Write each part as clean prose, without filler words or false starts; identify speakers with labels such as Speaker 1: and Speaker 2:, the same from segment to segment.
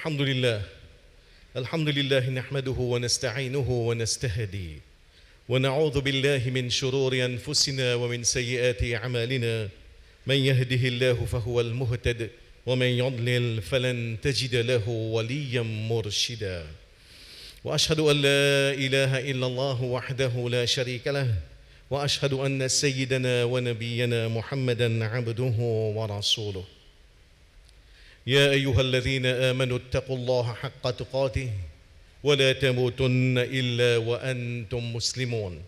Speaker 1: الحمد لله نحمده ونستعينه ونستهدي ونعوذ بالله من شرور أنفسنا ومن سيئات أعمالنا من يهده الله فهو المهتد ومن يضلل فلن تجد له وليا مرشدا وأشهد أن لا إله إلا الله وحده لا شريك له وأشهد أن سيدنا ونبينا محمدا عبده ورسوله يا أيها الذين آمنوا اتقوا الله حق تقاته ولا تموتن إلا وأنتم مسلمون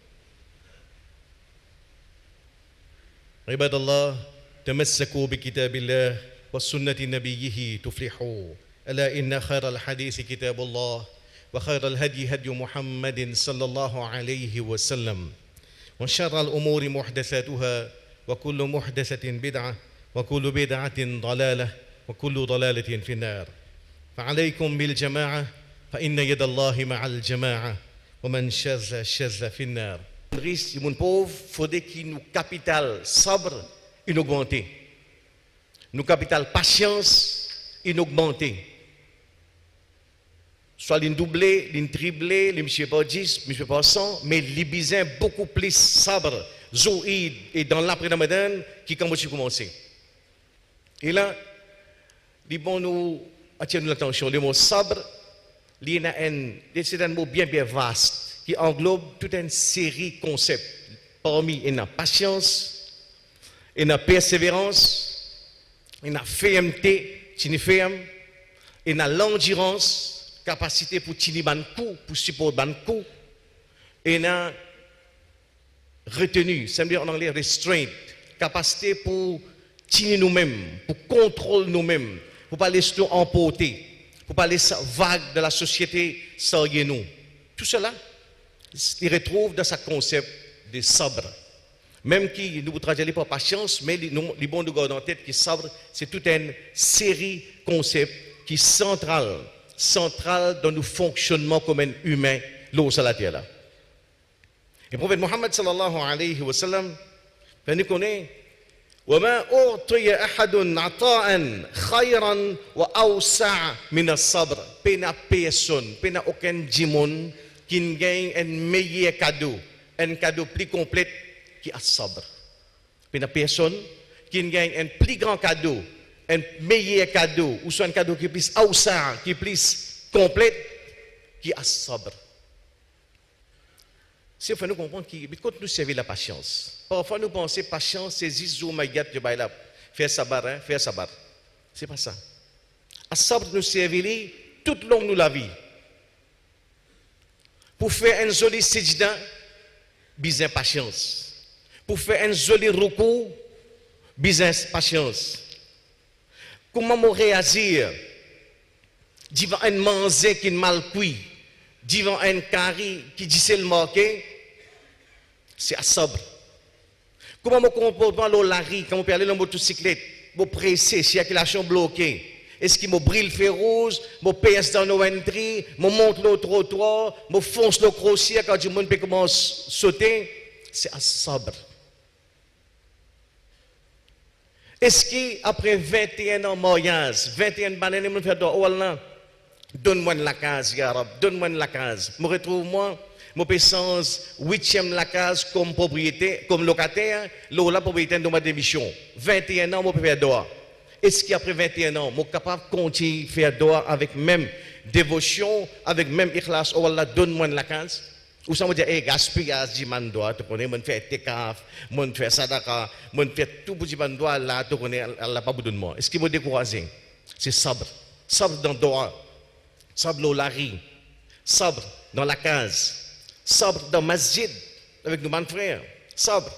Speaker 1: عباد الله تمسكوا بكتاب الله وسنة نبيه تفلحوا ألا إن خير الحديث كتاب الله وخير الهدي هدي محمد صلى الله عليه وسلم وشر الأمور محدثاتها وكل محدثة بدعة وكل بدعة ضلالة وكل ضلالة في النار فعليكم بالجماعة فإن يد الله مع الجماعة ومن شذ شذ في النار.
Speaker 2: Riche et mon pauvre, faudrait qu'il nous capital sabre inaugmenté. Nous capital patience inaugmenté. Soit l'in doublé, l'in triplé, l'in monsieur pas 10, monsieur pas 100, mais les besoins beaucoup plus sabre, zoïd et dans l'après-ramadan qui commencer. Et là, les bons nous attirent l'attention. Le mot sabre, c'est un mot bien vaste qui englobe toute une série de concepts. Parmi, il y a patience, il y a persévérance, il y a fermeté, il y a l'endurance, capacité pour tenir ban coup, pour supporter ban coup, et il y a retenue, ça veut dire en anglais restraint, capacité pour tenir nous-mêmes, pour contrôler nous-mêmes, pour pas laisser nous emporter, pour pas laisser vague de la société s'engager nous. Tout cela, il retrouve dans ce concept de sabre. Même qui nous traduisons par patience, mais les bons nous gardent en tête que sabre, c'est toute une série de concepts qui est central dans nos fonctionnements comme un humain, l'eau sur la terre là. Et le prophète Mohammed sallallahu alayhi wa sallam, nous connaît وما أعطي أحد عطاء خيرا وأوسع من الصبر. Pena personne, pena aucun dimon qui gagne un meilleur cadeau, un cadeau plus complet qui a sabre. Pena personne qui gagne un plus grand cadeau, un meilleur cadeau, ou soit un cadeau qui est plus awsa, qui est plus complet, qui a sabre. C'est il faut nous comprendre que quand nous servons la patience, parfois nous pensons que patience c'est juste oh my God, faire sabar, hein, faire sabar. C'est pas ça. À sabre nous servir toute longue de la vie. Pour faire un joli sejda, besoin patience. Pour faire un joli recours, besoin patience. Comment réagir devant un manger qui est mal cuit, devant un carré qui dit c'est le marqué, c'est à sabre. Comment me comportement dans la rue, quand on peut aller dans la motocyclette, me presser, circulation bloquée. Est-ce qu'il me brille le feu rouge, me pèse dans nos entrées, me monte le trottoir, me fonce le crossier quand du monde peut commencer à sauter, c'est à sabre. Est-ce qu'après 21 ans de mariage, 21 années, je me fais oh Allah, donne-moi la case, ya Rab, donne-moi la case. Je retrouve moi, je paye 8e la case comme propriété, comme locataire, la propriétaire de ma démission. 21 ans, je peux faire droit. Est-ce qu'après 21 ans, je suis capable de continuer à faire droit avec même dévotion, avec même ikhlas, oh Allah, donne-moi la case? Ou ça veut dire, gaspillage, je m'en dois, tu connais, je fais tekaf, je fais sadaka, je fais tout pour que je dois là, tu connais, Allah pas besoin de moi. Est-ce qu'il me décourage? C'est sabre. Sabre dans le doigt, sabre dans la rue, sabre dans la case, sabre dans le masjid, avec nos frères, sabre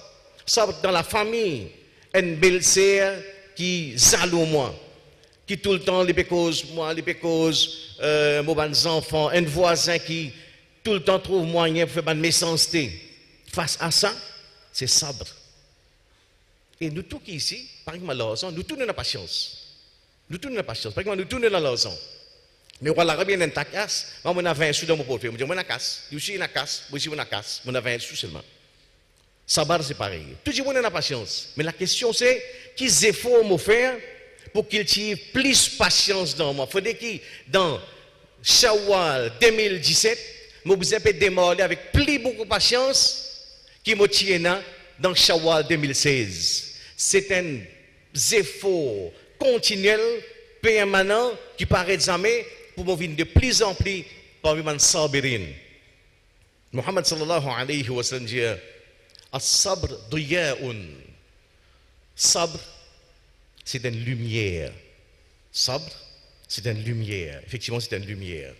Speaker 2: dans la famille, une belle-sœur qui jaloux moi, qui tout le temps les pécose moi, les pécose mes enfants, un voisin qui tout le temps trouve moyen pour faire de méchanceté. Face à ça, c'est sabre. Et nous tous qui ici, par exemple, malheureusement, nous tous nous avons patience. Nous tous nous avons patience. Par exemple, nous tous nous avons l'argent. Mais voilà, bien dans ta casse, moi, on a 20 sous dans mon portefeuille. Je dis, on a casse. Je suis une casse. Moi aussi, on a casse. On a 20 sous seulement. Sabar, c'est pareil. Tout le monde a la patience. Mais la question, c'est, quels efforts on faire pour cultiver plus de patience dans moi. Il faut dire que dans Shawwal 2017, je vous ai démarré avec plus beaucoup de patience qui m'a tiré dans Shawwal 2016. C'est un effort continuel, permanent, qui paraît jamais pour me venir de plus en plus parmi les sabirin. Muhammad sallallahu alayhi wa sallam dit As-sabr diya'un. Sabr, c'est une lumière. Sabr, c'est une lumière. Effectivement, c'est une lumière.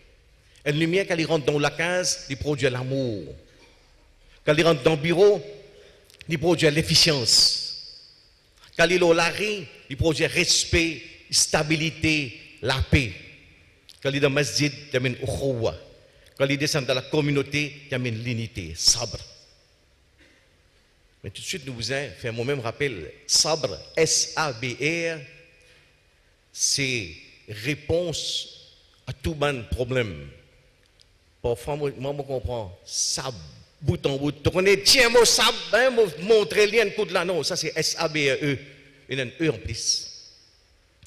Speaker 2: Une lumière, quand il rentre dans la case, il produit l'amour. Quand il rentre dans le bureau, il produit l'efficience. Quand il est au lari, il produit respect, stabilité, la paix. Quand il est dans le masjid, il amène ukhuwa. Quand il descend dans la communauté, il amène l'unité, sabr. Mais tout de suite, nous vous avons fait moi-même rappel, sabr, S-A-B-R, c'est réponse à tout bon problème. Parfois, moi, je comprends, sab, bout en bout. Tu connais, tiens, mot sab, hein, montrer lien coup de là. Non, ça c'est S-A-B-R-E. Il y a un E en plus.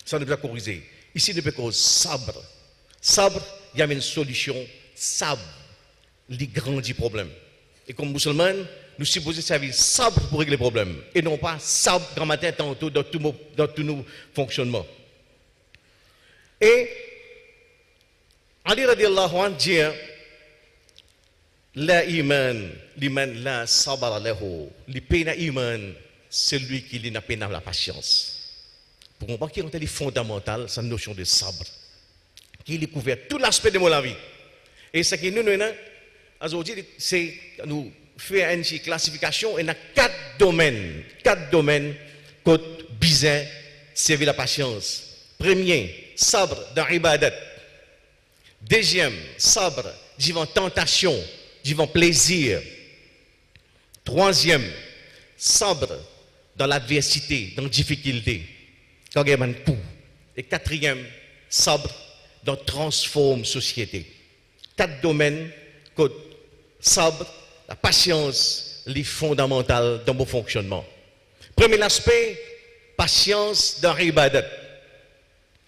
Speaker 2: Ça ne peut pas corriger. Ici, ne peut cause sabre. Sabre, il y a une solution. Sabre, les grands problèmes. Et comme musulmans, nous sommes supposés servir sabre pour régler les problèmes. Et non pas sabre grand matin tantôt dans tous nos fonctionnements. Et Ali radiallahu anhu dit la iman, l'iman la sabara lahu. L'ipena iman, celui qui n'a pas la patience. Pour comprendre qu'il est fondamental, cette notion de sabre, qui est couvert tout l'aspect de la vie. Et ce qui nous aujourd'hui, c'est nous faire une classification, il y a 4 domaines. 4 domaines que bizarre, servir la patience. Premier, sabre dans l'ibadat. Deuxième, sabre, devant tentation, devant plaisir. Troisième, sabre dans l'adversité, dans la difficulté. Quand il y a un coup. Et quatrième, sabre dans transforme société. 4 domaines que sabre, la patience, les fondamentales dans mon fonctionnement. Premier aspect, patience dans l'ibadat.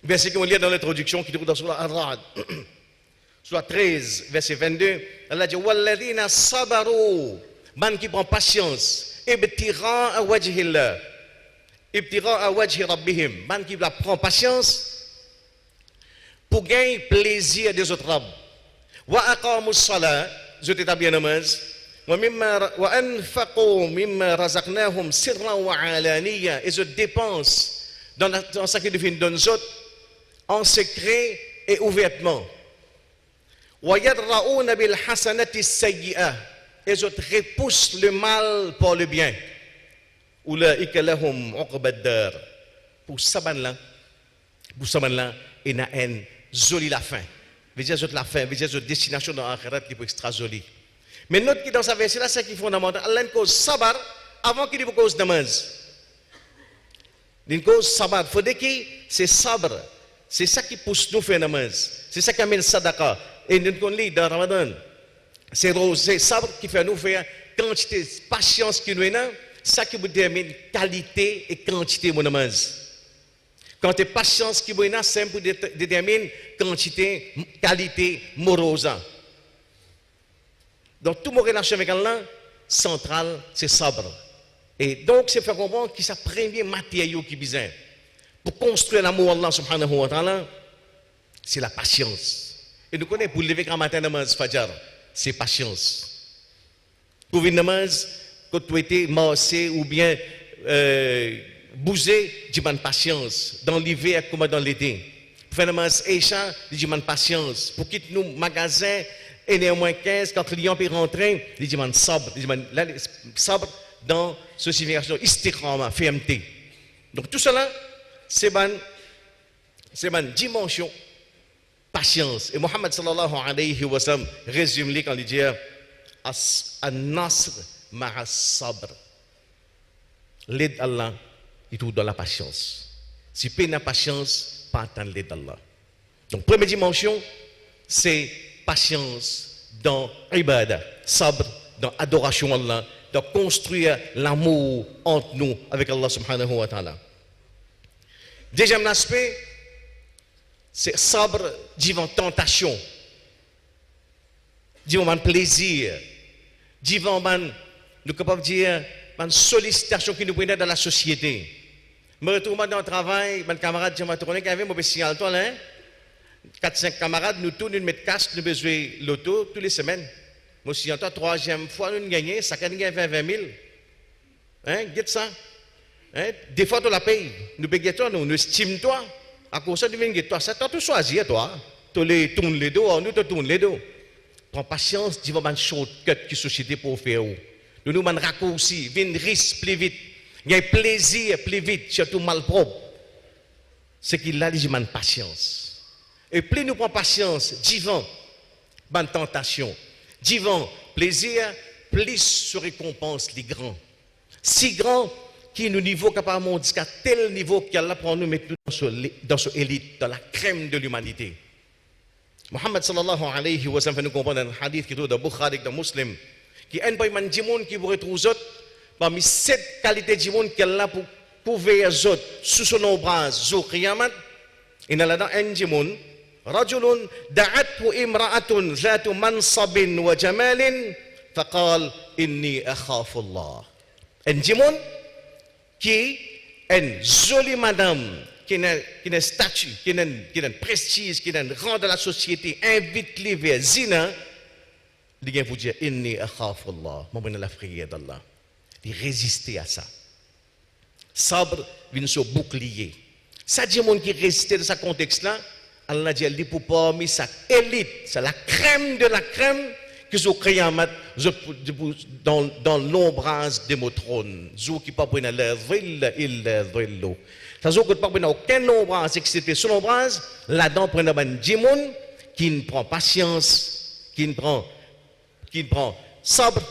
Speaker 2: Verset qu'on lit dans l'introduction qui trouve dans Surah Ar-Ra'd. Surah 13, verset 22. Allah dit Walladina sabaru, man qui prend patience, ibtira wajhillah, ibtira wajhi rabbihim, man qui prend patience pour gagner plaisir des autres rabbes. Wa aqamus salat, je t'établis namaz. Wa anfaqu mimma razaqnahum sirran wa alaniya, et je dépense dans ce qui devient dans nous autres en secret et ouvertement. Wa yadra'una bil hasanati sayyi'ah, et je repousse le mal par le bien. Ulaika lahum uqbad dar. Pour saban là, il y a une jolie la fin. Veut dire la fin, veut dire destination dans l'akhirat qui est extra jolie. Mais notre qui dans sa verset là, c'est qui est fondamental. Allah cause sabar avant qu'il y ait cause namaz. Il cause sabar. Il faut dire que c'est sabre. C'est ça qui pousse nous faire namaz. C'est ça qui amène sadaqa. Et nous connaissons dans Ramadan. C'est sabre qui fait nous faire quantité de patience qui nous est là. Ça qui vous détermine qualité et quantité de namaz. Quand tu as patience qui est là, c'est pour déterminer quantité, qualité, morosa. Donc, toute mon relation avec Allah, centrale, c'est sabre. Et donc, c'est faire comprendre que c'est le premier matériau qui est besoin. Pour construire l'amour Allah subhanahu wa ta'ala, c'est la patience. Et nous connaissons, pour lever grand matin namaz fajar, c'est patience. Pour venir namaz, quand tu étais massé ou bien bougé, tu demandes patience. Dans l'hiver comme dans l'été. Pour faire namaz Echa, tu demandes patience. Pour quitter nos magasins, et néanmoins 15, quand le client peut rentrer, il demande sabre. Il demande sabre dans ce signification istiqama, fermeté. Donc tout cela, c'est une dimension patience. Et Mohammed sallallahu alayhi wa sallam résume quand il dit An-Nasr ma'a sabr. L'aide d'Allah, il trouve dans la patience. Si tu n'as pas patience, pas attendre l'aide d'Allah. Donc première dimension, c'est patience dans ibadah, sabr dans adoration à Allah, dans construire l'amour entre nous avec Allah subhanahu wa ta'ala. Deuxième aspect, c'est sabre devant tentation, devant plaisir, devant, nous capables de dire, une sollicitation qui nous prenait dans la société. Je me retrouve dans le travail, mon camarade dit, je qui avait mon signal, toi là, 4-5 camarades, nous tous, nous mettons casque, nous besoin l'auto toutes les semaines. Moi, si toi, troisième fois, nous gagnons, ça gagne 20 000. Hein, get ça? Hein? Des fois, tu la payes. Nous payons toi, nous estime toi. À cause de ça, nous venons toi. C'est toi, tu choisis, toi. Tu les tournes les dos, nous te tournes les dos. Prends patience, dis-moi, une shortcut qui société pour faire. Nous nous avons raccourci, vin risque plus vite. Il y a plaisir plus vite, surtout malpropre. C'est qu'il a dit, man patience. Et plus nous prenons patience, divin, bonne tentation, divin, plaisir, plus se récompense les grands. Si grand qui nous niveau capable de dire qu'à tel niveau qu'Allah pour nous mettre dans ce élite, dans la crème de l'humanité. Muhammad sallallahu alayhi wa sallam fait nous comprendre un hadith qui est dans Bukhari, dans Muslim, qui est un peu de monde qui vous retrouve parmi 7 qualités de monde qu'Allah pour pouvoir autres sous son ombrage, sous Qiyamat, il y a là un monde, رجل دعته امرأة ذات منصب وجمال فقال إني أخاف الله. Un monde qui est une jolie madame, qui a un statut, qui a un prestige, qui a un rang de la société, invite les vers zina, il vient vous dire inni akhafu Allah, moi je la frayeur d'Allah. Il résister à ça. Sabre vient sur bouclier. Ça dit monde qui résiste dans ce contexte-là, Allah dit pour parmi sa élite, c'est la crème de la crème que sont Qiyamat dans l'ombrage de mon trône. Zou qui pas prendre la ville illa dhillu. Ça zou que pas prendre aucun ombrage excepté son ombrage, là-dedans prendre ban djimoun qui ne prend patience, qui ne prend sabre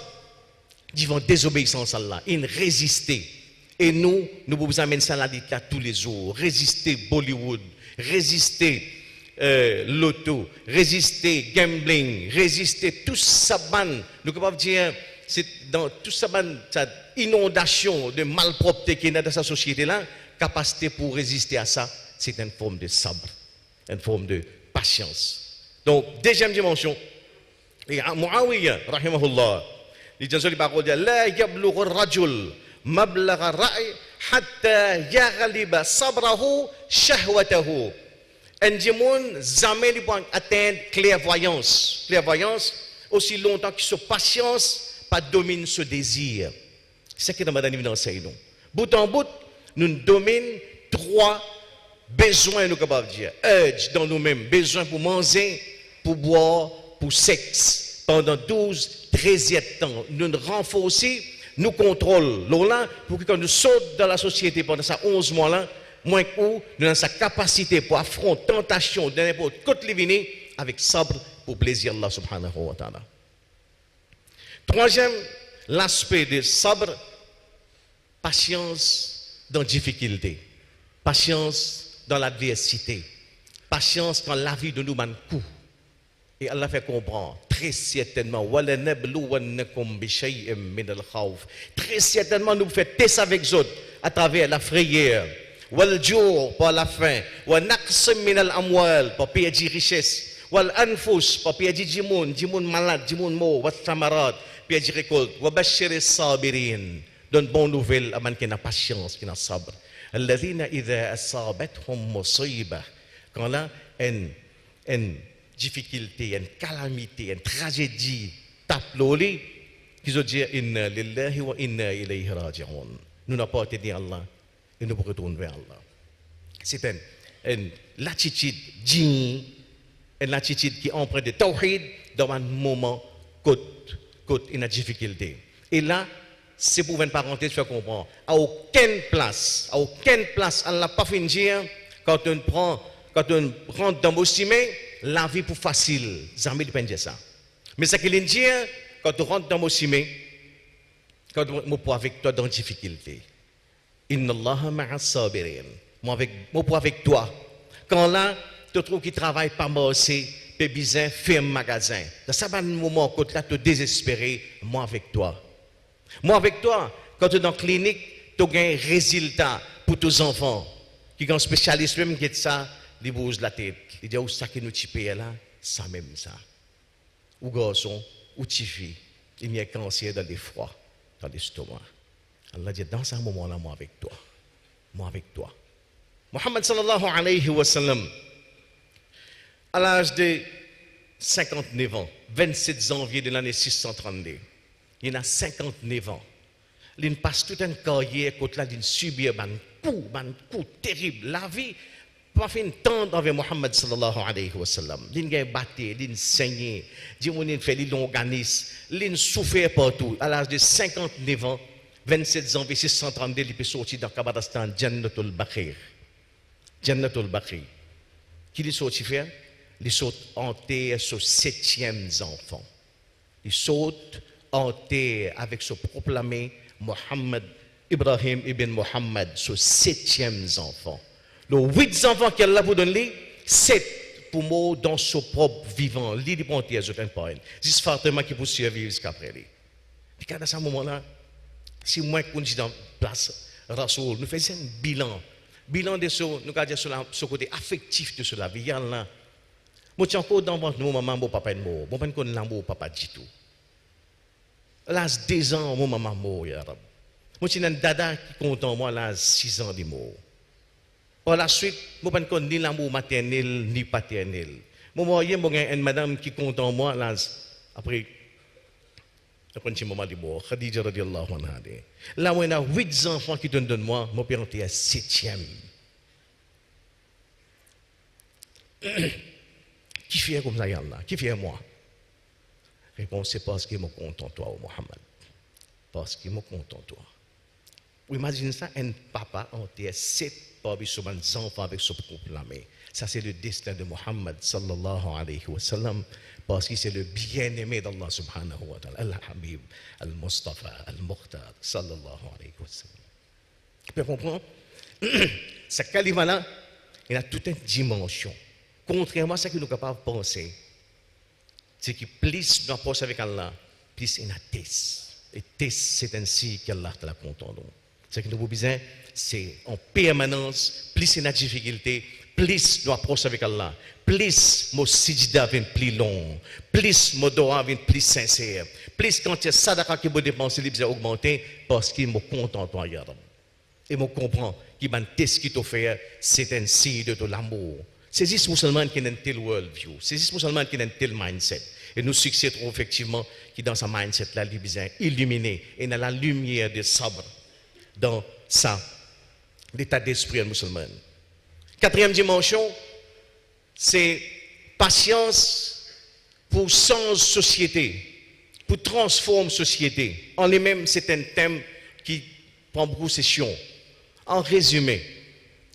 Speaker 2: devant désobéissance à Allah, il résister. Et nous vous amener ça là tous les jours, résister Bollywood, résister l'auto, résister gambling, résister tout ça ban, nous pouvons dire c'est dans tout ça ban cette inondation de malpropreté qui est dans cette société là, capacité pour résister à ça, c'est une forme de sabre, une forme de patience. Donc deuxième dimension, et Muawiya rahimahullah, il dit dans les paroles la yablughu ar-rajul mablagha ar-ra'i hatta yaghliba sabrahu shahwatahu. Un démon jamais ne peut atteindre clairvoyance. Clairvoyance, aussi longtemps que sa patience pas domine ce désir. C'est ce que dans Madame nous enseigne. Bout en bout, nous dominons 3 besoins, nous capables de dire. Urge dans nous-mêmes, besoin pour manger, pour boire, pour sexe. Pendant 12-13 temps, nous renforçons, nous contrôlons l'Ola pour que quand nous sautons dans la société pendant ces 11 mois-là, moins que nous avons sa capacité pour affronter tentation de n'importe côté livini avec sabre pour plaisir Allah subhanahu wa ta'ala. Troisième, l'aspect de sabre, patience dans la difficulté, patience dans l'adversité, patience quand la vie de nous mène coup. Et Allah fait comprendre très certainement, très certainement nous faisons tester avec les autres à travers la frayeur. Wal-jour par la faim, wa naqsim min al-amwal par perdre richesse, wal-anfus par perdre djimoun malade, djimoun mort, wa thamarat perdre récolte, wa bashir as-sabirin donne bonne nouvelle à man qui n'a patience, qui n'a sabre. Alladhina idha asabathum musibah, quand là une difficulté, une calamité, une tragédie tape l'oli, qu'ils ont dit inna lillahi wa inna ilayhi raji'un. Nous n'avons pas été Allah. Et nous retournons vers Allah. C'est une attitude digne, une attitude qui est empreinte de tawhid dans un moment côte une difficulté. Et là, c'est pour une parenthèse faire comprendre. À aucune place, Allah n'a pas fini de dire, quand on rentre dans le cimé, la vie pour facile. Jamais dépend de ça. Mais ce qu'il dit, quand on rentre dans le cimé, quand on est avec toi dans la difficulté. Inna Allah ma'a sabirin. Moi avec toi. Quand là, tu trouves qu'il travaille pas morcé, pébisin, ferme magasin. Dans ce moment, quand là, tu es désespéré, moi avec toi. Moi avec toi, quand tu es dans la clinique, tu as un résultat pour tes enfants. qui est un spécialiste même qui est ça, il bouge la tête. Il dit, où ça qui nous type là, ça même ça. Ou garçon, ou petite fille, il y a un cancer dans les froids, dans l'estomac. Allah dit, dans ce moment-là, moi avec toi. Moi avec toi. Muhammad sallallahu alayhi wa sallam, à l'âge de 59 ans, 27 janvier de l'année 632, il a 59 ans. Il passe toute une carrière côté là, il subit un coup terrible. La vie, pas fait tendre avec Muhammad sallallahu alayhi wa sallam. Il a battu, il a saigné, il a fait, il organise, il a souffert partout. À l'âge de 59 ans, 27 janvier 632, il est sorti dans Kabaristan, Jannatul Baqir. Jannatul Baqir. Qui est sorti faire? Il saute en terre sur 7e enfant. Il saute en terre avec ce proclamé Mohammed Ibrahim ibn Mohammed, ce 7e enfant. Les 8 enfants qu'elle a pour donner, 7 pour moi dans son propre vivant. Lui, il prend terre, je ne pas. C'est Fatima qui peut survivre jusqu'à après. Puis quand à ce moment-là, si moi je suis dans la place Rasoul, nous faisons un bilan. Bilan de ce, nous allons dire sur ce côté affectif de cela. Il y a là. Moi, je suis encore dans mon maman, mon papa est mort. Moi, je ne connais pas mon papa du tout. Là, 2 ans, mon maman est mort. Moi, je suis un dada qui compte en moi, là, 6 ans de mort. Par la suite, je ne connais ni l'amour maternel, ni paternel. Moi, je suis une madame qui compte en moi, là, après, je moment de mort. Khadija radiallahu anha. Là, on a 8 enfants qui donnent de moi, mon père était à 7e. Qui fait comme ça, Yallah? Qui fait moi? Réponse, c'est parce qu'il me compte en toi, Mohammed. Parce qu'il me compte en toi. Vous imaginez ça, un papa entier, 7 parmi ses enfants avec son proclamé. Ça, c'est le destin de Mohammed, sallallahu alayhi wa sallam, parce que c'est le bien-aimé d'Allah subhanahu wa ta'ala, Al-Habib, Al-Mustafa, Al-Mukhtar, sallallahu alayhi wa sallam. Tu peux comprendre? Ce kalima-là, il a toute une dimension. Contrairement à ce que nous sommes capables de penser, c'est que plus nous approchons avec Allah, plus il y a test. Et test, c'est ainsi qu'Allah te la content. Ce que nous avons besoin, c'est en permanence, plus il y a de difficultés, plus nous approchons avec Allah, plus mon sijda vient plus long, plus mon doa vient plus sincère, plus quand il y a sadaka qui peut dépenser, il va augmenter parce qu'il me content toi, Ya Rab. Et je comprends qu'il y a un test qui t'a fait, c'est un signe de l'amour. C'est juste musulman qui a un tel worldview, c'est juste musulman qui a un tel mindset. Et nous succédons effectivement qui dans sa mindset-là, il est illuminé et dans la lumière de sabre dans ça, l'état d'esprit musulman. 4e dimension, c'est patience pour changer société, pour transformer société. En lui-même, c'est un thème qui prend beaucoup de sessions. En résumé,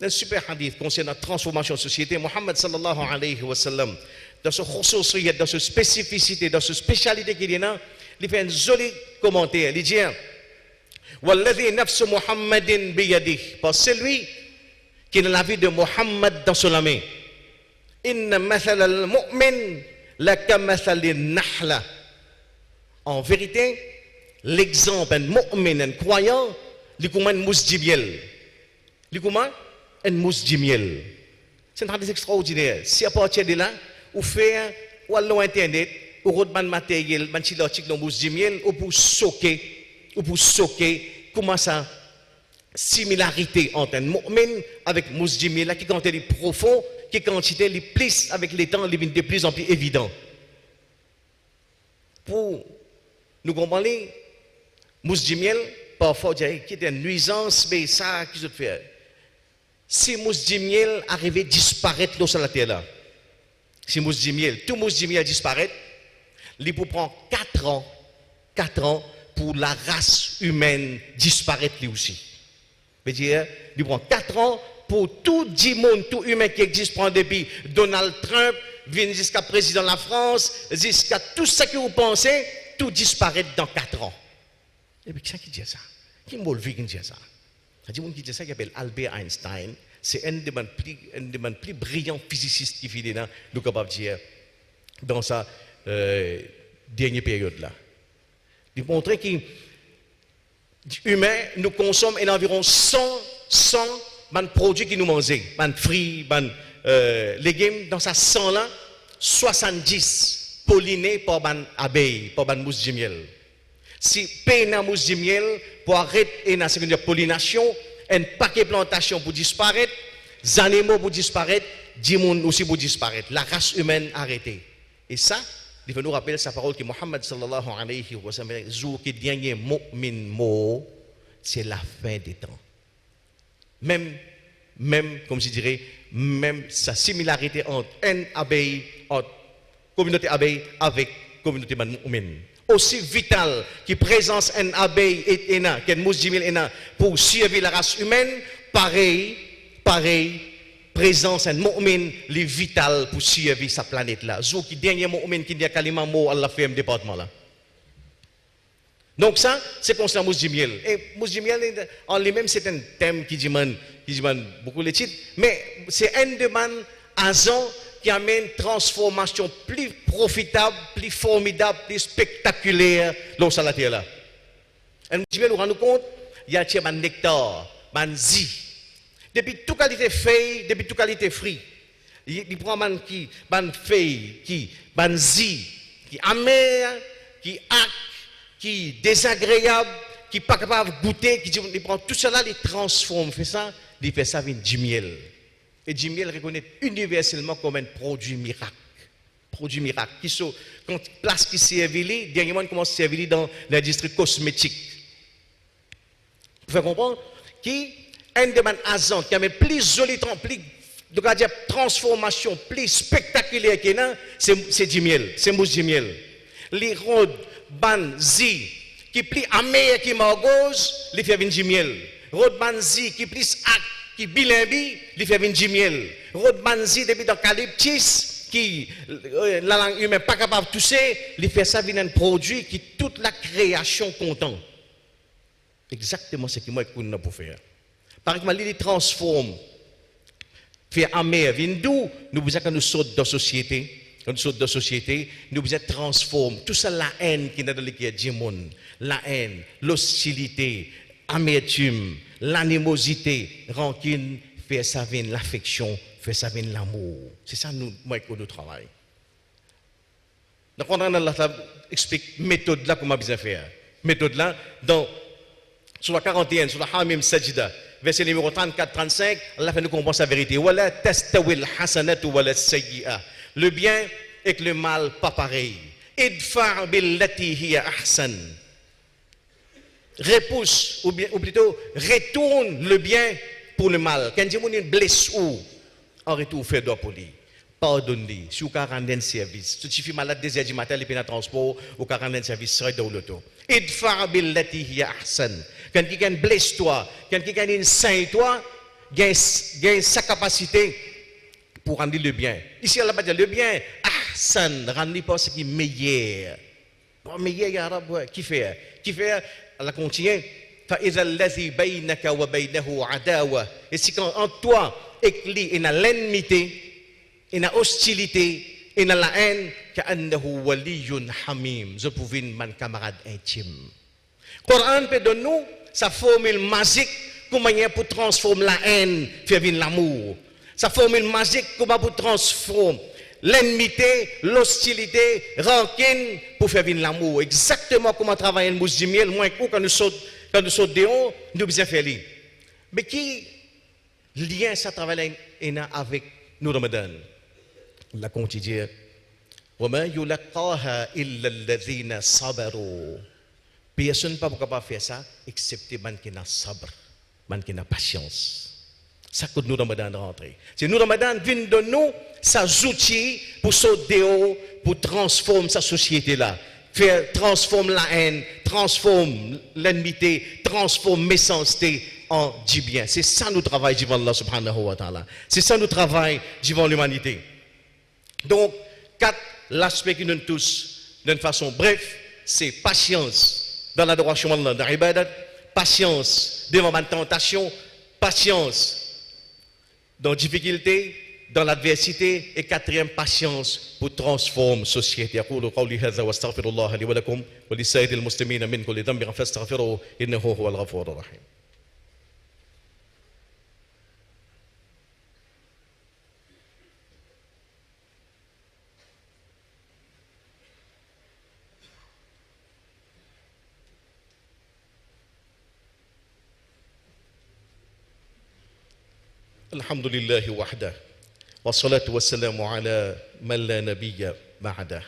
Speaker 2: un super hadith concernant la transformation de la société, Muhammad sallallahu alayhi wa sallam, dans ce khususiyat, dans ce spécificité, dans ce spécialité qu'il y a, il fait un joli commentaire. Il dit, Walladhi nafsu Muhammadin biyadih, parce que c'est lui qui est dans la vie de Muhammad dans son main. Inna mathal al-mu'min laka mathal al-nahla. En vérité, l'exemple d'un mu'min, un croyant, il comme un mousse de miel. Il comme un mousse de miel. C'est un hadith extraordinaire. Si à partir de là, vous faites ou à l'internet, ou votre matériel, man chilotique dans mousse de miel, ou pour soquer, comment ça similarité entre un mu'min avec mousse de miel, qui quantité est profond, qui quantité est plus avec les temps, est de plus en plus évident. Pour nous comprendre, mousse de miel, parfois, qui est une nuisance, mais ça, qui se fait. Si mousse de miel arrivait à disparaître sur la terre là, si mousse de miel, tout mousse de miel disparaît, il peut prendre 4 ans pour la race humaine disparaître lui aussi. C'est-à-dire, il prend 4 ans pour tout monde, tout humain qui existe, prend depuis Donald Trump, vient jusqu'à président de la France, jusqu'à tout ce que vous pensez, tout disparaît dans 4 ans. Et puis, qui dit ça? Qui m'a vu qui dit ça? Il y a des gens qui disent ça, qui s'appelle Albert Einstein. C'est un des plus brillants physicists qui vit là, nous capable de dire, dans sa dernière période-là. Il montre que l'humain nous consomme environ 100 ban produit qui nous mangeait, ban fruits, ban légumes, dans sa sang là, 70 pollinés par ban abeille, par ban mousse de miel. Si peine à mousse de miel pour arrêter la seconde pollination, un paquet de plantations pour disparaître, les animaux pour disparaître, des gens aussi pour disparaître, la race humaine arrêtée. Et ça, il faut nous rappeler sa parole que Mohammed sallallahu alayhi wa sallam jour qui dernier mu'min mot, c'est la fin des temps. Même, comme je dirais, même sa similarité entre une abeille, entre communauté abeille avec communauté mu'min. Aussi vital que présence une abeille et une mousse de miel pour survivre la race humaine, pareil, présence un mu'min est vital pour survivre sa planète là. Zou qui dernier mu'min qui dit kalima mot Allah fait un département là. Donc ça, c'est concernant mousse de miel. Et mousse de miel en lui-même c'est un thème qui demande beaucoup de titres, mais c'est un demande agent qui amène transformation plus profitable, plus formidable, plus spectaculaire dans la terre là. Et nous rendons compte, il y a un nectar, un zi. Depuis toute qualité feuille, depuis toute qualité fruit. Il prend un feuille, un zi, qui est amer, qui est acte, qui est désagréable, qui n'est pas capable de goûter, il prend tout cela, il transforme, il fait ça avec du miel. Et du miel reconnaît universellement comme un produit miracle. Produit miracle. Qui sont, quand place qui servi, dernièrement, on commence à servir dans l'industrie cosmétique. Vous pouvez comprendre? Qui, un des agents qui a plus joli, plus, transformation, plus spectaculaire qu'il y a, c'est du miel, c'est mousse du miel. Les rôdes, banzi, qui plus amer qui margose, les fait venir du miel. Rôde banzi, qui plus acte, qui bilimbi, il fait venir du miel. Rôde banzi, depuis l'eucalyptus, qui la langue humaine n'est pas capable de toucher, il fait ça venir un produit qui toute la création content. Exactement ce que moi je peux pour faire. Par exemple, il transforme, fait amer, d'où nous besoin que nous sortons de la société. Quand nous sortons de la société, nous besoin transformer tout ça, la haine qui est dans le cœur du monde, la haine, l'hostilité, l'amertume, l'animosité, rancune, faire ça venir l'affection, faire ça venir l'amour. C'est ça moi que nous travaillons. Donc on explique méthode là comment bien faire. Méthode là dans sur la 41, sur la Hamim Sajida, verset numéro 34-35, Allah fait nous comprendre sa vérité. Wala tastawil hasanatu wala sayyi'a. Le bien et le mal pas pareil. Idfa' billati hiya ahsan. Repousse ou plutôt retourne le bien pour le mal. Quand on une blessure, en retour fait d'or pour lui. Pardonne-lui. Si vous avez un service, si tu fais malade 2h du matin, il y a un transport, ou 40 service, serait dans l'auto. Idfa' billati hiya ahsan. Quand quelqu'un blesse toi, quand quelqu'un est saint toi, gagne sa capacité pour rendre le bien. Ici, Allah va dire le bien, ahsan, rendre pas ce qui est meilleur. Meilleur, ya Rab, qui fait? Allah continue. فَإِذَا الَّذِي بَيْنَكَ وَبَيْنَهُ عَدَاوَةٌ. Et si quand entre toi et lui, il y a l'enmité, il y a hostilité, il y a la haine, كَأَنَّهُ وَلِيٌّ حَمِيمٌ. Je pouvais être mon camarade intime. Le Coran peut donner nous sa formule magique comment pour transformer la haine, faire venir l'amour. Sa formule magique comment pour transformer l'enmité, l'hostilité, rancune pour faire venir l'amour. Exactement comment travailler une mousse de miel, moins quand nous sautons dehors, nous bien faire lui. Mais qui lien ça travaille avec nous Ramadan? La continue. وَمَا يُلَقَّاهَا إِلَّا الَّذِينَ صَبَرُوا. Personne ne peut pas faire ça, excepté les gens qui ont sabre, les gens qui ont patience. Ça que nous Ramadan rentrer. C'est nous Ramadan vient de nous sa outils pour sauter pour transformer sa société là, faire transformer la haine, transformer l'enmité, transformer méchanceté en du bien. C'est ça nous travail devant Allah subhanahu wa ta'ala. C'est ça nous travail devant l'humanité. Donc quatre l'aspect que nous tous d'une façon bref, c'est patience dans l'adoration d'Allah, dans l'ibadat, patience devant la tentation, patience dans la difficulté, dans l'adversité, et quatrième, patience pour transformer la société. أقول قولي هذا واستغفر الله لي ولكم ولسائر المسلمين من كل ذنب فاستغفروه إنه هو الغفور الرحيم.
Speaker 1: الحمد لله وحده والصلاة والسلام على من لا نبي بعده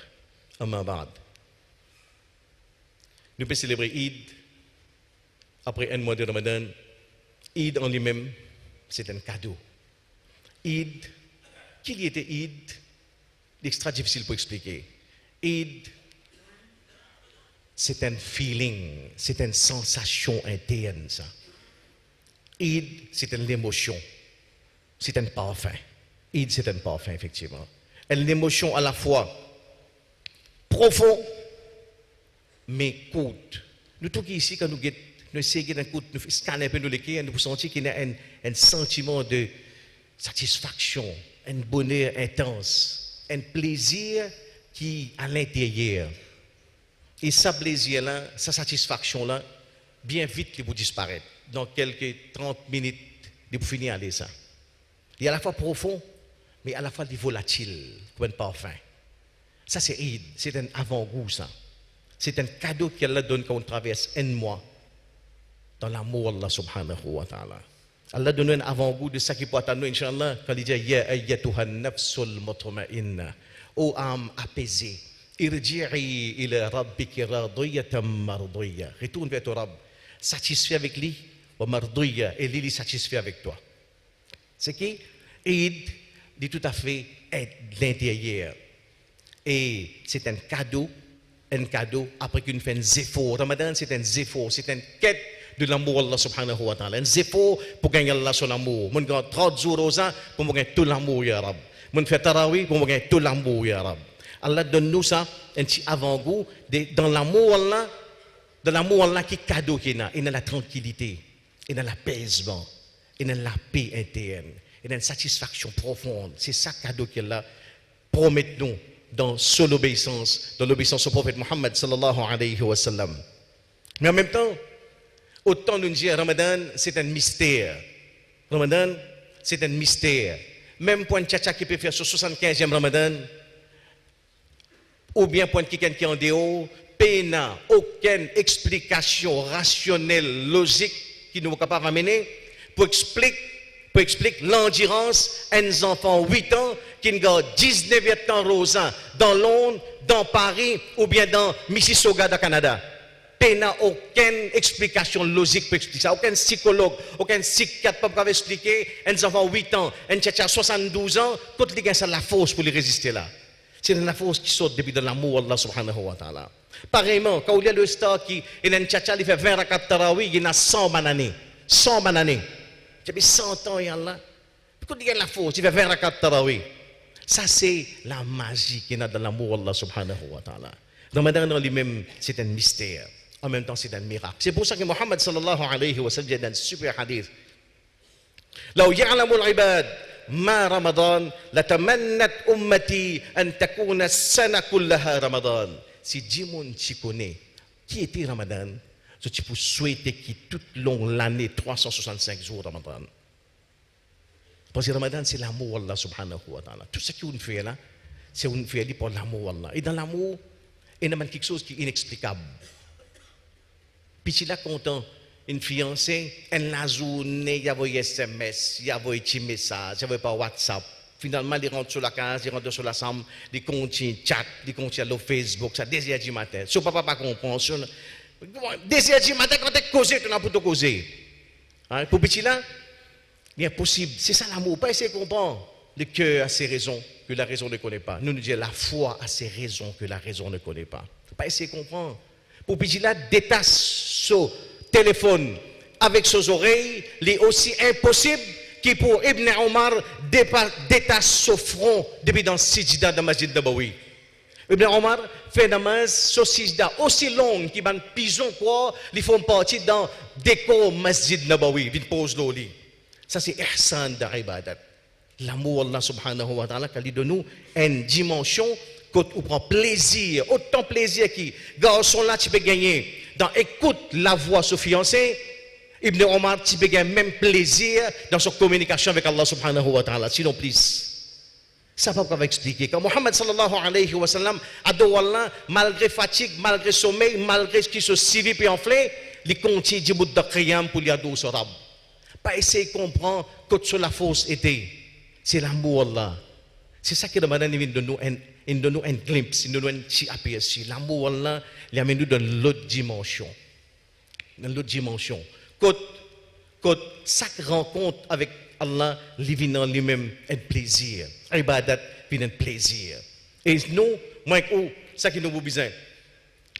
Speaker 1: أما بعد. Nous pouvons célébrer Eid après un mois de Ramadan. Eid en lui-même, c'est un cadeau. Eid, qu'il y était Eid, c'est extra difficile pour expliquer. Eid, c'est un feeling, c'est une sensation interne, ça. Eid, c'est une émotion, c'est un parfum. Eid, c'est un parfum, effectivement. Une émotion à la fois profonde, mais courte. Nous tous ici, quand nous essayons de scanner un peu nos écrits, nous sentons qu'il y a un sentiment de satisfaction, un bonheur intense, un plaisir qui est à l'intérieur. Et ce plaisir-là, sa satisfaction-là, bien vite, il va disparaître. Dans quelques 30 minutes, il va finir aller ça. Il est à la fois profond, mais à la fois volatile, comme un parfum. Ça, c'est Eid, c'est un avant-goût, ça. C'est un cadeau qu'Allah donne quand on traverse un mois dans l'amour d'Allah subhanahu wa ta'ala. Allah donne un avant-goût de ça qui peut attendre, Inch'Allah, quand il dit Ya ayyatuha nafsul mutma'inna, ô âme apaisée, irji'i ila rabbiki radiyatan mardiyya. Retourne vers ton Rabb, satisfait avec lui, wa mardiyya, et lui satisfait avec toi. C'est qui Eid dit tout à fait être l'intérieur. Et c'est un cadeau après qu'une fait un zéphore. Ramadan, c'est un zéphore, c'est une quête de l'amour Allah subhanahu wa ta'ala. Un zéphore pour gagner Allah son amour. Mon gars, 30 jours rosa pour gagner tout l'amour, ya Rab. Mon fait tarawih pour gagner tout l'amour, ya Rab. Allah donne-nous ça, un petit avant-goût dans l'amour Allah qui est cadeau qu'il y a. Il y a la tranquillité, il y a l'apaisement, il y a la paix interne, il y a une satisfaction profonde. C'est ça cadeau qu'il a. Promettons dans l'obéissance au prophète Mohammed sallallahu alayhi wa sallam. Mais en même temps, autant nous dire Ramadan, c'est un mystère. Ramadan, c'est un mystère. Même pour un tchatcha qui peut faire sur 75e Ramadan, ou bien pour quelqu'un qui est en dehors, n'a aucune explication rationnelle, logique, qui nous est capable d'amener pour expliquer l'endurance d'un enfant 8 ans qui a 19 ans rosa dans Londres, dans Paris ou bien dans Mississauga, dans Canada. Il n'a aucune explication logique pour expliquer ça. Aucun psychologue, aucun psychiatre ne peut expliquer un enfant 8 ans, un tchatcha 72 ans, toute les gens ont la force pour les résister là. C'est la force qui sort depuis de l'amour d'Allah subhanahu wa ta'ala. Pareillement, quand il y a le star qui est un tchatcha, il fait 20 rakat tarawih, il y a 100 bananes. 100 bananes. Depuis 100 ans, il y a là. Quand il y a la force, il fait 20 rakat tarawih. Ça, c'est la magie qu'il y a dans l'amour d'Allah subhanahu wa ta'ala. Ramadan en lui-même, c'est un mystère. En même temps, c'est un miracle. C'est pour ça que Muhammad sallallahu alayhi wa sallam dit dans un super hadith. لو يعلم العباد ما رمضان لتمنت أمتي أن تكون السنة كلها رمضان. Si Jimon tu connais qui était Ramadan, tu peux souhaiter qu'il toute l'année 365 jours Ramadan. Parce que Ramadan c'est l'amour Allah subhanahu wa ta'ala. Tout ce qu'on fait là, c'est on fait pour l'amour Allah. Et dans l'amour, il y a quelque chose qui est inexplicable. Puis si là content une fiancée, elle la journée, il y a un SMS, il y a un petit message, il y a par WhatsApp. Finalement, il rentre sur la case, il rentre sur la chambre, il continue chat, il continue sur Facebook, ça 2h du matin. Si papa pas comprend, 2h du matin, quand tu es causé, tu n'as pas pour te causer. Pour petit là, il est impossible. C'est ça l'amour. Pas essayer de comprendre. Le cœur a ses raisons que la raison ne connaît pas. Nous disons la foi a ses raisons que la raison ne connaît pas. Pas essayer de comprendre. Pour petit là, détache son téléphone avec ses oreilles, il est aussi impossible que pour Ibn Omar détache son front depuis dans le sijda de Masjid Nabawi. Ibn Omar fait namaz sur sijda aussi long qu'il va pison quoi, ils font partie dans décor Masjid Nabawi, ils posent l'eau. Ça c'est ihsan de ibadat. L'amour Allah subhanahu wa ta'ala qui donne nous une dimension qu'on prend plaisir, autant plaisir qui garçon là tu peux gagner dans écoute la voix de fiancé. Ibn Omar tu peux gagner même plaisir dans sa communication avec Allah subhanahu wa ta'ala. Sinon please. Ça va pas expliquer. Quand Muhammad sallallahu alayhi wa sallam adore Allah malgré fatigue, malgré sommeil, malgré ce qui se civil et enflé, il continue de qiyam pour lui adorer son Rabb.
Speaker 2: Pas essayer de comprendre que sur la fausse était. C'est l'amour Allah. C'est ça qui demande de nous un glimpse, de nous un petit aperçu. L'amour Allah, il amène nous dans l'autre dimension. Dans l'autre dimension. Quand chaque rencontre avec Allah, il vient lui-même un plaisir. Ibadat vient un plaisir. Et nous, moi, ça qui nous a besoin,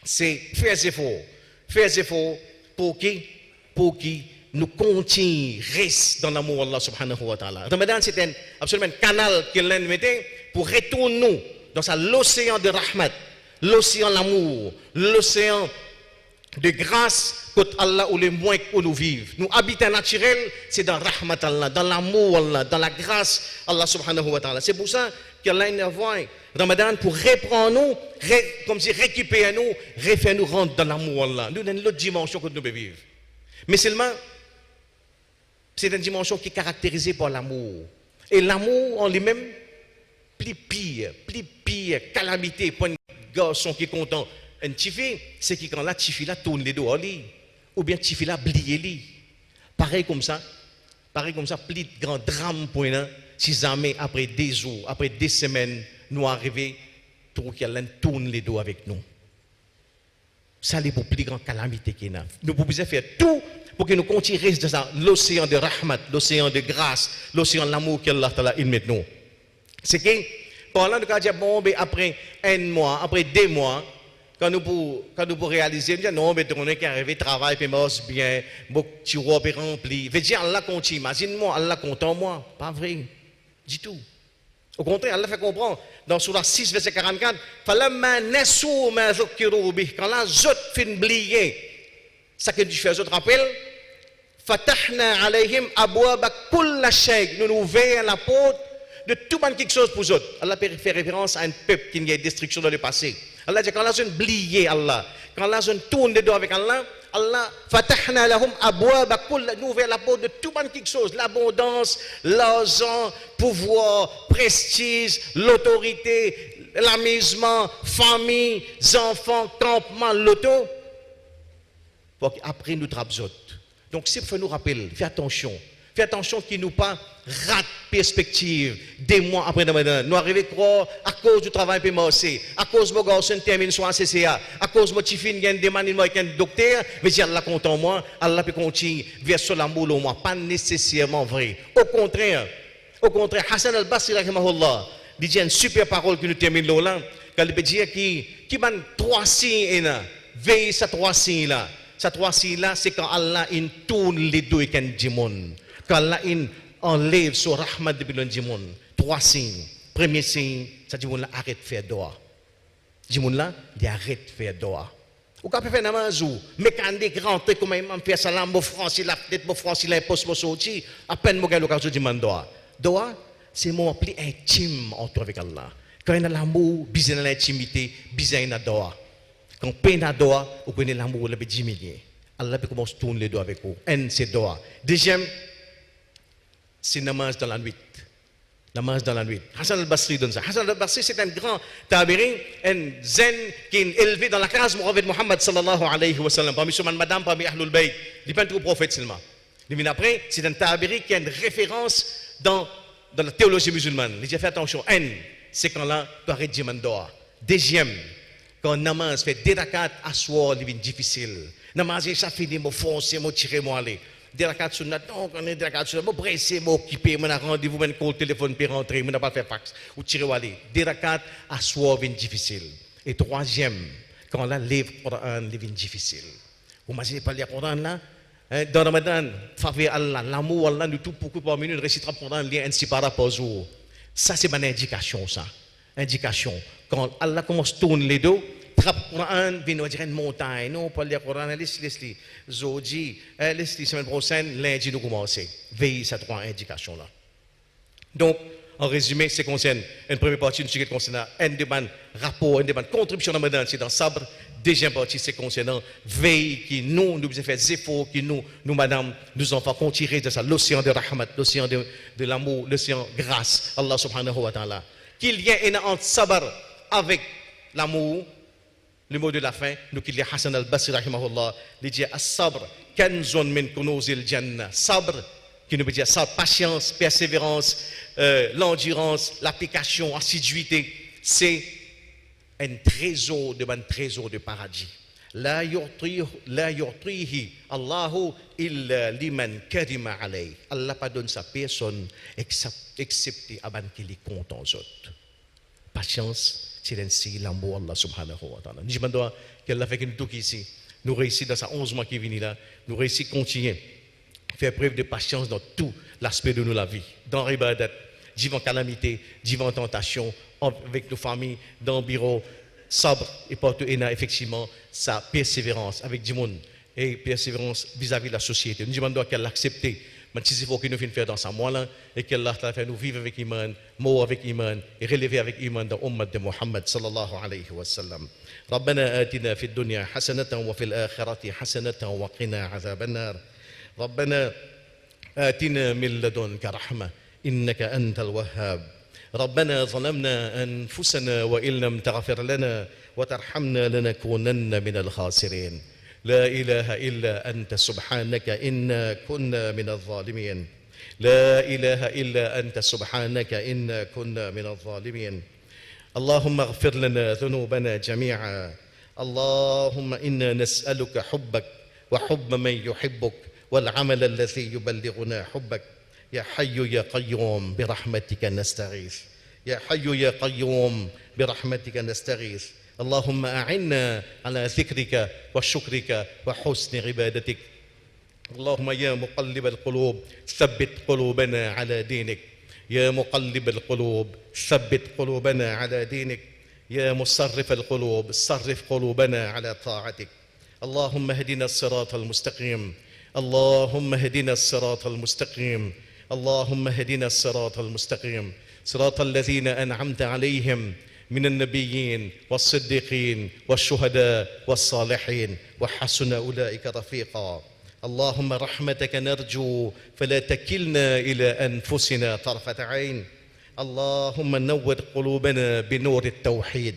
Speaker 2: c'est faire des efforts. Faire des efforts pour qui nous continuons, reste dans l'amour Allah subhanahu wa ta'ala. Ramadan, c'est absolument un canal qu'il a mis pour retourner nous dans l'océan de rahmat, l'océan d'amour, l'océan de grâce que Allah ou les moins que nous vivons. Nous habitat naturel, c'est dans rahmat Allah, dans l'amour Allah, dans la grâce Allah subhanahu wa ta'ala. C'est pour ça qu'Allah a envoyé Ramadan pour reprendre nous, comme si récupérer nous, refaire nous rentrer dans l'amour Allah. Nous dans l'autre dimension que nous devons vivre. Mais seulement, c'est une dimension qui est caractérisée par l'amour. Et l'amour en lui-même, plus pire, calamité pour un garçon qui est content. Un petit fille, c'est qui quand la petite fille tourne les doigts, ou bien petite fille là blie lui. Pareil comme ça, plus de grand drame pour nous. Si jamais après des jours, après des semaines, nous arrivons, tout qu'elle tourne les doigts avec nous. Ça c'est pour plus grande calamité qu'il y a. Nous pouvons faire tout pour que nous continuions dans l'océan de rahmat, l'océan de grâce, l'océan de l'amour qu'Allah Ta'ala il met nous. C'est que pendant que nous avons bon, après un mois, après 2 mois, quand nous pouvons réaliser, nous disons non, mais on est qui arrivé, travail, puis mos bien, beaucoup de robe est rempli. Veut dire Allah continue, imagine-moi, Allah content moi, pas vrai, du tout. Au contraire, Allah fait comprendre dans Surah 6, verset 44, quand la zot fin oublier, ça que tu fais, autres rappel, fatahna alayhim abwaba kulla shay, nous ouvrons la porte de tout quelque chose pour eux. Allah fait référence à un peuple qui a eu destruction dans le passé. Allah dit quand la zone oublier Allah, quand la zone tourne dedans avec Allah, Allah fatahna lahum abwaba kulla, nous ouvrons la porte de tout quelque chose, l'abondance, l'argent, pouvoir, prestige, l'autorité, l'amusement, famille, enfants, campement, l'auto. Pour qu'après nous trappons. Donc, c'est pour nous rappeler, fais attention qu'il nous pas rate perspective des mois après Ramadan. Nous arrivons à croire à cause du travail PMOC, à cause de mon garçon termine son CCA, à cause de mon petit fils qui a une demande avec un docteur, mais si Allah compte en moi, Allah peut continuer vers ce l'amour au moi. Pas nécessairement vrai. Au contraire, Hassan al-Basri, rahimahullah, dit une super parole que nous terminons là, quand il peut dire qui m'a 3 signes, veille ces 3 signes là. Ces 3 signes-là, c'est quand Allah il tourne les deux avec un démon. Quand Allah il enlève son rahmat depuis le démon. 3 signes. Premier signe, ça dit là arrête de faire doigt. Démon là, il arrête de faire doigt. Ou quand on fait namaz ou mécanique rentre comme il m'a fait salam, mon français la tête, mon français la poste mon sorti, à peine mon gars l'occasion de demander doigt. Doigt, c'est mon plus intime entre avec Allah. Quand il y a l'amour, besoin de l'intimité, besoin de doigt. Quand peine à doigt, vous connaissez l'amour, vous peut diminuer. Allah peut commencer à tourner les doigts avec vous. Un, c'est doigt. Deuxième, c'est namaz dans la nuit. Namaz dans la nuit. Hassan al-Basri donne ça. Hassan al-Basri, c'est un grand tabiri, un zen qui est élevé dans la case de Muhammad sallallahu alayhi wa sallam. Parmi ce madame, parmi Ahlul Bayt. Il n'est pas un tout prophète seulement. Mais après, c'est un tabiri qui a une référence dans la théologie musulmane. Il dit, fais attention. Un, c'est quand là, tu arrêtes de doigt. Deuxième, quand namaz fait 2 rakats à soir, il est difficile. Namaz, ça finit, je fonce, je tire, je aller. 2 rakats sur notre, non, quand on est 2 rakats sur notre, je presse, je occupé, je rendez-vous, je call téléphone pour rentrer, je n'ai pas fait fax, ou tirer ou aller. 2 rakats à soir, il est difficile. Et troisième, quand on lève le Coran, il est difficile. Vous imaginez pas le Coran là? Dans Ramadan, faveur Allah, l'amour Allah, nous tout beaucoup par minute, récitera le Coran, il est inséparable par jour. Ça, c'est une indication, ça. Indication. Quand Allah commence à tourner les dos, trappe le Coran, vient nous dire une montagne. Non, pas le Coran, laisse-les. Zodi, laisse-les, semaine prochaine, lundi, nous commençons. Veille ces 3 indications-là. Donc, en résumé, c'est concerne une première partie, nous concerne un demande rapport, une demande contribution dans le Ramadan, c'est dans Sabre. Deuxième partie, c'est concernant veille qui nous devons faire des efforts, qui nous, madame, nous enfants, qu'on tire de ça, l'océan de rahmat, l'océan de l'amour, l'océan grâce, Allah subhanahu wa ta'ala. Qu'il y ait entre sabar avec l'amour, le mot de la fin, nous qu'il y a Hassan al-Basri rahimahullah, il dit as-sabr kanzun min kunuzil jannah. Sabr, qui nous veut dire ça, patience, persévérance, l'endurance, l'application, assiduité, c'est un trésor de paradis. La yurtrihi Allahu illa liman karima alayh. Allah pas donne sa personne excepté à ban qui les compte en autres. Patience, c'est ainsi l'amour Allah subhanahu wa ta'ala. Je me demande qu'elle a fait une tout ici. Nous réussissons dans sa 11 mois qui viennent là, nous réussissons à continuer, faire preuve de patience dans tout l'aspect de la vie, dans l'ibadat, divant calamité, divant tentation, avec nos familles, dans le bureau, sabre et porte effectivement sa persévérance avec du monde et persévérance vis-à-vis de la société. Nous demandons qu'elle l'accepte. Mais il faut que nous fassions faire dans sa moelle et qu'elle a fait nous vivre avec iman, mourir avec iman et relever avec iman dans l'ummat de Muhammad sallallahu alayhi wa sallam. ربنا آتنا في الدنيا حسنة وفي الآخرة حسنة وقنا عذاب النار. ربنا آتنا من لدنك رحمة إنك أنت الوهاب. ربنا ظلمنا أنفسنا وإن لم تغفر لنا وترحمنا لنكونن من الخاسرين. لا إله إلا أنت سبحانك إنا كنا من الظالمين. لا إله إلا أنت سبحانك إنا كنا من الظالمين. اللهم اغفر لنا ذنوبنا جميعا. اللهم إنا نسألك حبك وحب من يحبك والعمل الذي يبلغنا حبك. يا حي يا قيوم برحمتك نستغيث. يا حي يا قيوم برحمتك نستغيث. اللهم أعنا على ذكرك وشكرك وحسن عبادتك. اللهم يا مقلب القلوب ثبت قلوبنا على دينك. يا مقلب القلوب ثبت قلوبنا على دينك. يا مصرف القلوب صرف قلوبنا على طاعتك. اللهم اهدنا الصراط المستقيم. اللهم اهدنا الصراط المستقيم. اللهم اهدنا الصراط المستقيم. صراط الذين أنعمت عليهم من النبيين والصديقين والشهداء والصالحين وحسن أولئك رفيقا. اللهم رحمتك نرجو فلا تكلنا إلى أنفسنا طرفة عين. اللهم نور قلوبنا بنور التوحيد.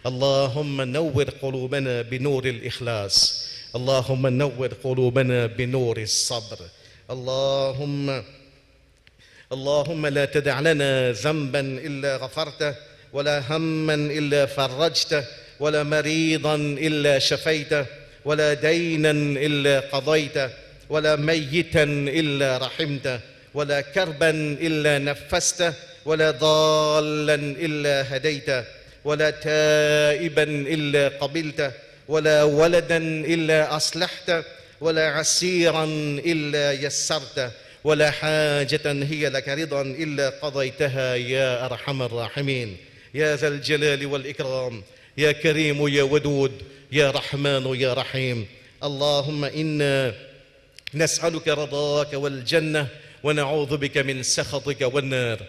Speaker 2: اللهم نور قلوبنا بنور الإخلاص. اللهم نور قلوبنا بنور الصبر. اللهم لا تدع لنا ذنبا إلا غفرته ولا هما إلا فرجته ولا مريضا إلا شفيته ولا دينا إلا قضيته ولا ميتا إلا رحمته ولا كربا إلا نفسته ولا ضالا إلا هديته ولا تائبا إلا قبلته ولا ولدا إلا أصلحته ولا عسيرا إلا يسرته ولا حاجة هي لك رضا إلا قضيتها يا أرحم الراحمين. يا ذا الجلال والإكرام. يا كريم يا ودود يا رحمن يا رحيم. اللهم إنا نسألك رضاك والجنة ونعوذ بك من سخطك والنار.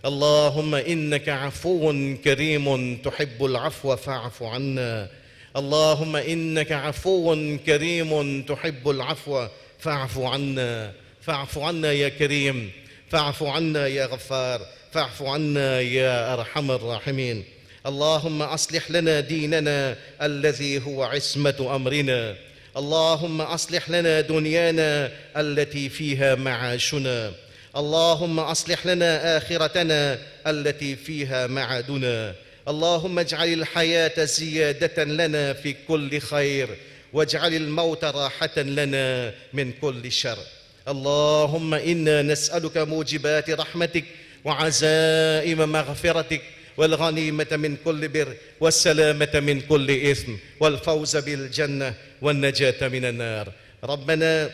Speaker 2: اللهم إنك عفو كريم تحب العفو فاعف عنا. اللهم إنك عفو كريم تحب العفو فاعف عنا. فاعف عنا يا كريم. فاعف عنا يا غفار. فاعف عنا يا أرحم الراحمين. اللهم أصلح لنا ديننا الذي هو عصمة أمرنا. اللهم أصلح لنا دنيانا التي فيها معاشنا. اللهم أصلح لنا آخرتنا التي فيها معادنا. اللهم اجعل الحياة زيادة لنا في كل خير واجعل الموت راحة لنا من كل شر. اللهم إنا نسألك موجبات رحمتك وعزائم مغفرتك والغنيمة من كل بر والسلامة من كل إثم والفوز بالجنة والنجاة من النار. ربنا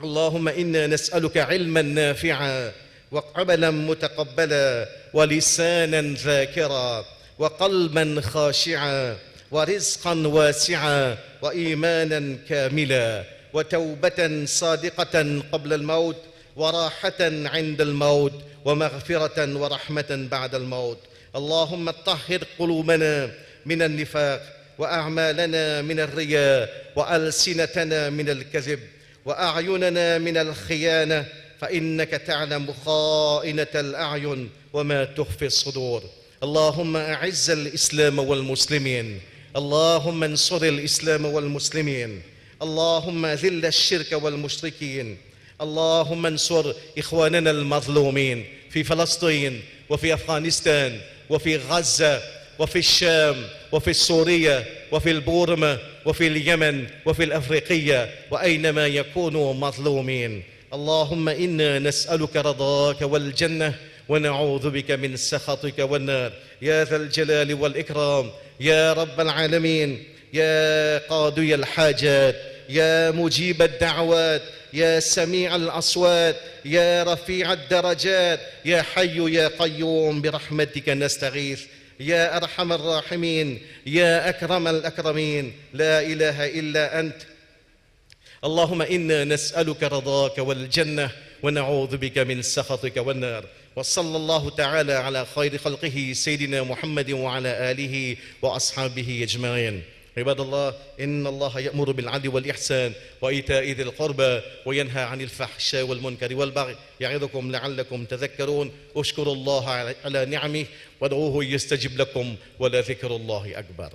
Speaker 2: اللهم إنا نسألك علما نافعا وقبلا متقبلا ولسانا ذاكرا وقلبا خاشعا ورزقا واسعا وإيمانا كاملا وتوبة صادقة قبل الموت وراحة عند الموت ومغفرة ورحمة بعد الموت. اللهم طهر قلوبنا من النفاق وأعمالنا من الرياء وألسنتنا من الكذب وأعيننا من الخيانة فإنك تعلم خائنة الأعين وما تخفي الصدور. اللهم أعز الإسلام والمسلمين. اللهم انصر الإسلام والمسلمين. اللهم ذل الشرك والمشركين. اللهم انصر إخواننا المظلومين في فلسطين وفي أفغانستان وفي غزة وفي الشام وفي سوريا وفي البورما وفي اليمن وفي الأفريقية وأينما يكونوا مظلومين. اللهم إنا نسألك رضاك والجنة ونعوذ بك من سخطك والنار يا ذا الجلال والإكرام يا رب العالمين، يا قاضي الحاجات، يا مجيب الدعوات، يا سميع الأصوات، يا رفيع الدرجات، يا حي يا قيوم برحمتك نستغيث، يا أرحم الراحمين، يا أكرم الأكرمين، لا إله إلا أنت. اللهم إنا نسألك رضاك والجنة ونعوذ بك من سخطك والنار. وصلى الله تعالى على خير خلقه سيدنا محمد وعلى آله وأصحابه أجمعين. عباد الله، إن الله يأمر بالعدل والإحسان وإيتاء ذي القربى وينهى عن الفحشاء والمنكر والبغي يعظكم لعلكم تذكرون. اشكروا الله على نعمه وادعوه يستجب لكم ولذكر الله أكبر.